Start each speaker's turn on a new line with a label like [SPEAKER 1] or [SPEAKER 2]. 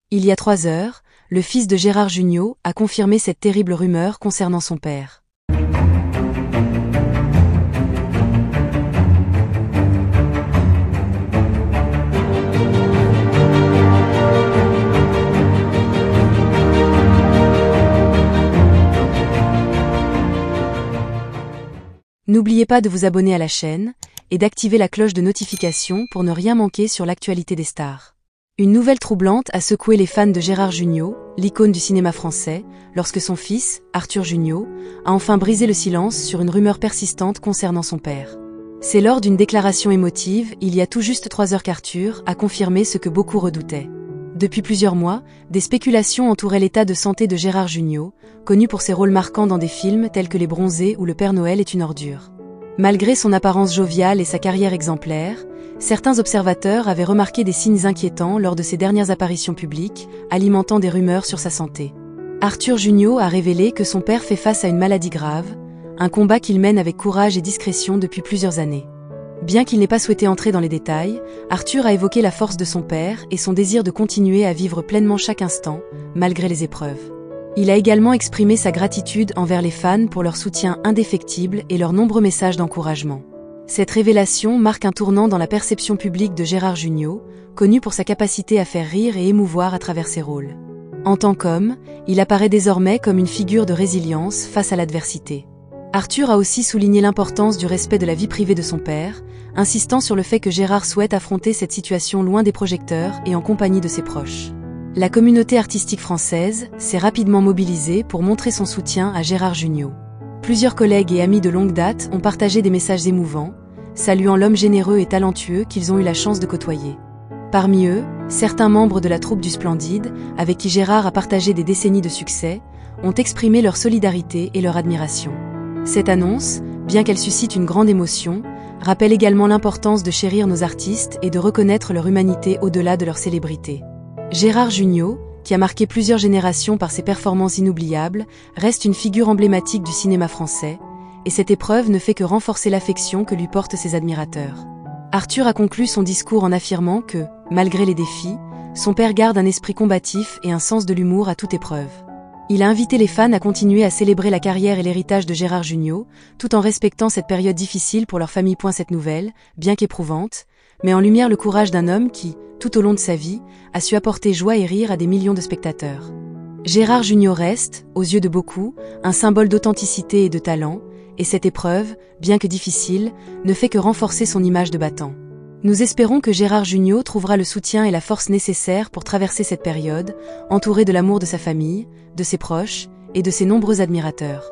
[SPEAKER 1] Il y a 3 heures, le fils de Gérard Jugnot a confirmé cette terrible rumeur concernant son père. N'oubliez pas de vous abonner à la chaîne et d'activer la cloche de notification pour ne rien manquer sur l'actualité des stars. Une nouvelle troublante a secoué les fans de Gérard Jugnot, l'icône du cinéma français, lorsque son fils, Arthur Jugnot, a enfin brisé le silence sur une rumeur persistante concernant son père. C'est lors d'une déclaration émotive, il y a tout juste 3 heures qu'Arthur a confirmé ce que beaucoup redoutaient. Depuis plusieurs mois, des spéculations entouraient l'état de santé de Gérard Jugnot, connu pour ses rôles marquants dans des films tels que Les Bronzés ou Le Père Noël est une ordure. Malgré son apparence joviale et sa carrière exemplaire, certains observateurs avaient remarqué des signes inquiétants lors de ses dernières apparitions publiques, alimentant des rumeurs sur sa santé. Arthur Jugnot a révélé que son père fait face à une maladie grave, un combat qu'il mène avec courage et discrétion depuis plusieurs années. Bien qu'il n'ait pas souhaité entrer dans les détails, Arthur a évoqué la force de son père et son désir de continuer à vivre pleinement chaque instant, malgré les épreuves. Il a également exprimé sa gratitude envers les fans pour leur soutien indéfectible et leurs nombreux messages d'encouragement. Cette révélation marque un tournant dans la perception publique de Gérard Jugnot, connu pour sa capacité à faire rire et émouvoir à travers ses rôles. En tant qu'homme, il apparaît désormais comme une figure de résilience face à l'adversité. Arthur a aussi souligné l'importance du respect de la vie privée de son père, insistant sur le fait que Gérard souhaite affronter cette situation loin des projecteurs et en compagnie de ses proches. La communauté artistique française s'est rapidement mobilisée pour montrer son soutien à Gérard Jugnot. Plusieurs collègues et amis de longue date ont partagé des messages émouvants, saluant l'homme généreux et talentueux qu'ils ont eu la chance de côtoyer. Parmi eux, certains membres de la troupe du Splendide, avec qui Gérard a partagé des décennies de succès, ont exprimé leur solidarité et leur admiration. Cette annonce, bien qu'elle suscite une grande émotion, rappelle également l'importance de chérir nos artistes et de reconnaître leur humanité au-delà de leur célébrité. Gérard Jugnot, qui a marqué plusieurs générations par ses performances inoubliables, reste une figure emblématique du cinéma français, et cette épreuve ne fait que renforcer l'affection que lui portent ses admirateurs. Arthur a conclu son discours en affirmant que, malgré les défis, son père garde un esprit combatif et un sens de l'humour à toute épreuve. Il a invité les fans à continuer à célébrer la carrière et l'héritage de Gérard Jugnot, tout en respectant cette période difficile pour leur famille. Cette nouvelle, bien qu'éprouvante, met en lumière le courage d'un homme qui, tout au long de sa vie, a su apporter joie et rire à des millions de spectateurs. Gérard Jugnot reste, aux yeux de beaucoup, un symbole d'authenticité et de talent, et cette épreuve, bien que difficile, ne fait que renforcer son image de battant. Nous espérons que Gérard Jugnot trouvera le soutien et la force nécessaires pour traverser cette période, entouré de l'amour de sa famille, de ses proches et de ses nombreux admirateurs.